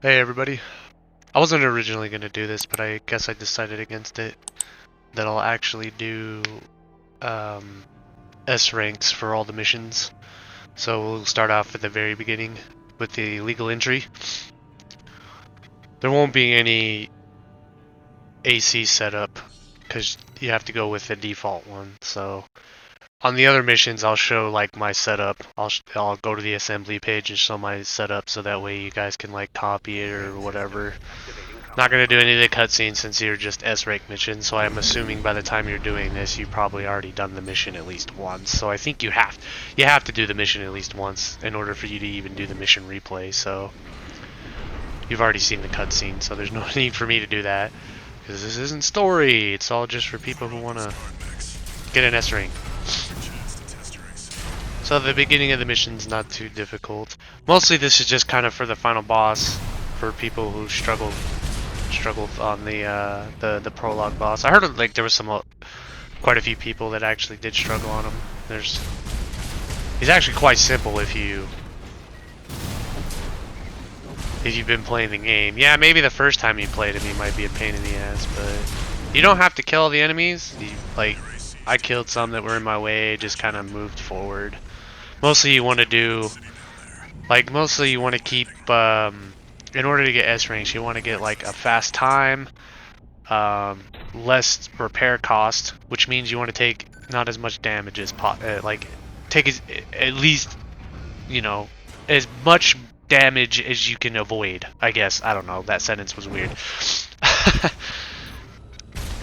Hey everybody. I wasn't originally going to do this, but I guess I decided against it. That I'll actually do S ranks for all the missions. So we'll start off at the very beginning with the legal entry. There won't be any AC setup because you have to go with the default one. So on the other missions, I'll show like my setup. I'll go to the assembly page and show my setup, so that way you guys can like copy it or whatever. Not going to do any of the cutscenes since you're just S-rank missions, so I'm assuming by the time you're doing this, you've probably already done the mission at least once. So I think you have to do the mission at least once in order for you to even do the mission replay. So you've already seen the cutscene, so there's no need for me to do that because this isn't story. It's all just for people who want to get an S-rank. So the beginning of the mission's not too difficult. Mostly this is just kind of for the final boss, for people who struggled on the prologue boss. I heard like there was quite a few people that actually did struggle on him. He's actually quite simple if you've been playing the game. Yeah, maybe the first time you played him he might be a pain in the ass, but you don't have to kill all the enemies. I killed some that were in my way, just kind of moved forward. Mostly you want to keep in order to get S ranks, you want to get like a fast time, less repair cost, which means you want to take not as much damage as take at least, you know, as much damage as you can avoid. I guess, I don't know, that sentence was weird.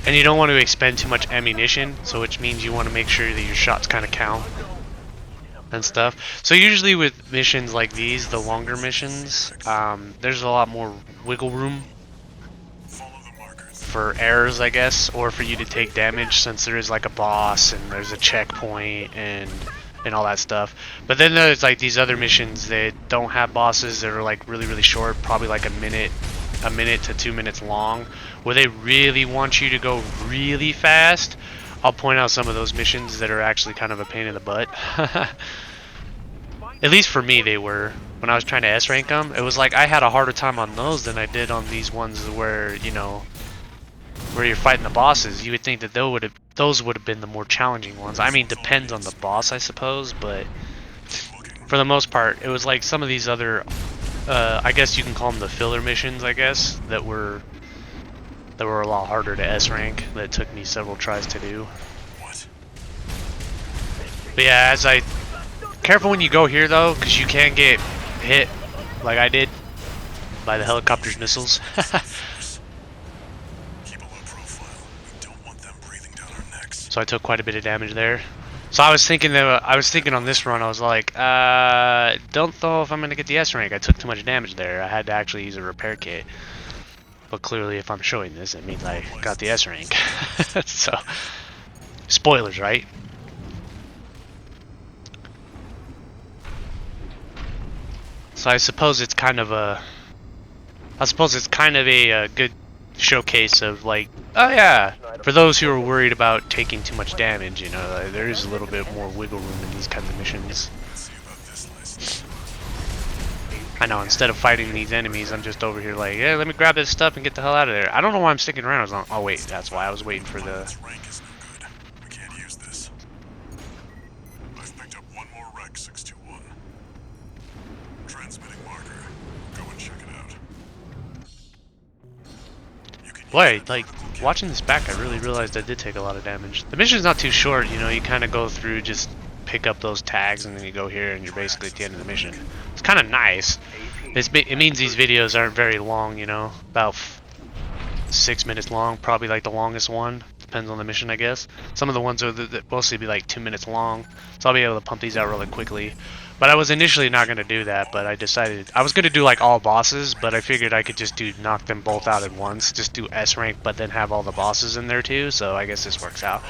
And you don't want to expend too much ammunition, so which means you want to make sure that your shots kind of count and stuff. So usually with missions like these, the longer missions, there's a lot more wiggle room for errors, I guess, or for you to take damage, since there is like a boss and there's a checkpoint and all that stuff. But then there's like these other missions that don't have bosses, that are like really short, probably like a minute to 2 minutes long, where they really want you to go really fast. I'll point out some of those missions that are actually kind of a pain in the butt. At least for me they were. When I was trying to S-rank them, it was like I had a harder time on those than I did on these ones where, you know, where you're fighting the bosses. You would think that those would have been the more challenging ones. I mean, depends on the boss, I suppose, but for the most part, it was like some of these other, I guess you can call them the filler missions, I guess, that were a lot harder to S-rank, that took me several tries to do. But yeah, careful when you go here though, because you can get hit, like I did, by the helicopter's missiles. So I took quite a bit of damage there. So I was thinking on this run, I was like, don't know if I'm gonna get the S rank. I took too much damage there. I had to actually use a repair kit. But clearly, if I'm showing this, it means I got the S rank. So, spoilers, right? So I suppose it's kind of a good showcase of like, oh yeah, for those who are worried about taking too much damage, you know, there is a little bit more wiggle room in these kinds of missions. I know, instead of fighting these enemies, I'm just over here like, yeah, let me grab this stuff and get the hell out of there. I don't know why I'm sticking around as long. Oh wait, that's why I was waiting for the... Boy, like, watching this back, I really realized I did take a lot of damage. The mission's not too short, you know, you kind of go through, just pick up those tags, and then you go here, and you're basically at the end of the mission. It's kind of nice. It means these videos aren't very long, you know, about 6 minutes long, probably like the longest one. Depends on the mission, I guess. Some of the ones that mostly be like 2 minutes long, so I'll be able to pump these out really quickly. But I was initially not going to do that, but I decided I was going to do like all bosses, but I figured I could just knock them both out at once, just do S rank, but then have all the bosses in there too. So I guess this works out.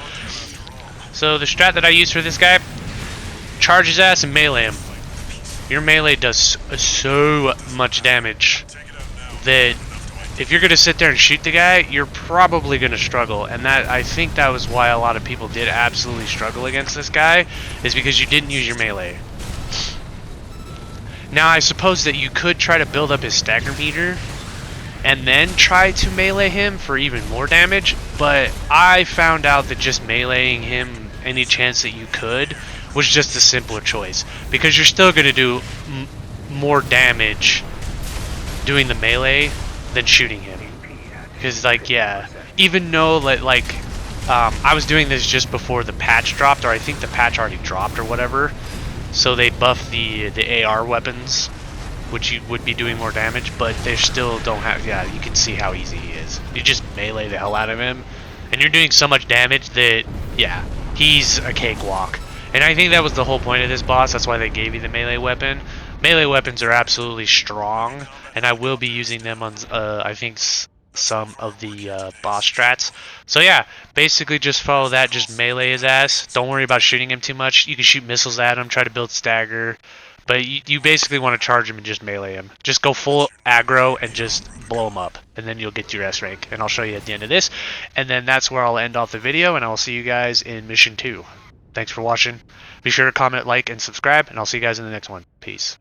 So the strat that I use for this guy: charge his ass and melee him. Your melee does so much damage that if you're gonna sit there and shoot the guy, you're probably gonna struggle, and I think that was why a lot of people did absolutely struggle against this guy, is because you didn't use your melee. Now I suppose that you could try to build up his stagger meter and then try to melee him for even more damage, but I found out that just meleeing him any chance that you could was just a simpler choice, because you're still going to do more damage doing the melee than shooting him. Because, like, yeah, even though, like, I was doing this just before the patch dropped, or I think the patch already dropped or whatever, so they buffed the AR weapons, which you would be doing more damage, but they still don't have, yeah, you can see how easy he is. You just melee the hell out of him, and you're doing so much damage that, yeah, he's a cakewalk. And I think that was the whole point of this boss, that's why they gave you the melee weapon. Melee weapons are absolutely strong, and I will be using them on, I think, some of the boss strats. So yeah, basically just follow that, just melee his ass. Don't worry about shooting him too much. You can shoot missiles at him, try to build stagger. But you basically want to charge him and just melee him. Just go full aggro and just blow him up. And then you'll get your S rank. And I'll show you at the end of this. And then that's where I'll end off the video. And I will see you guys in Mission 2. Thanks for watching. Be sure to comment, like, and subscribe. And I'll see you guys in the next one. Peace.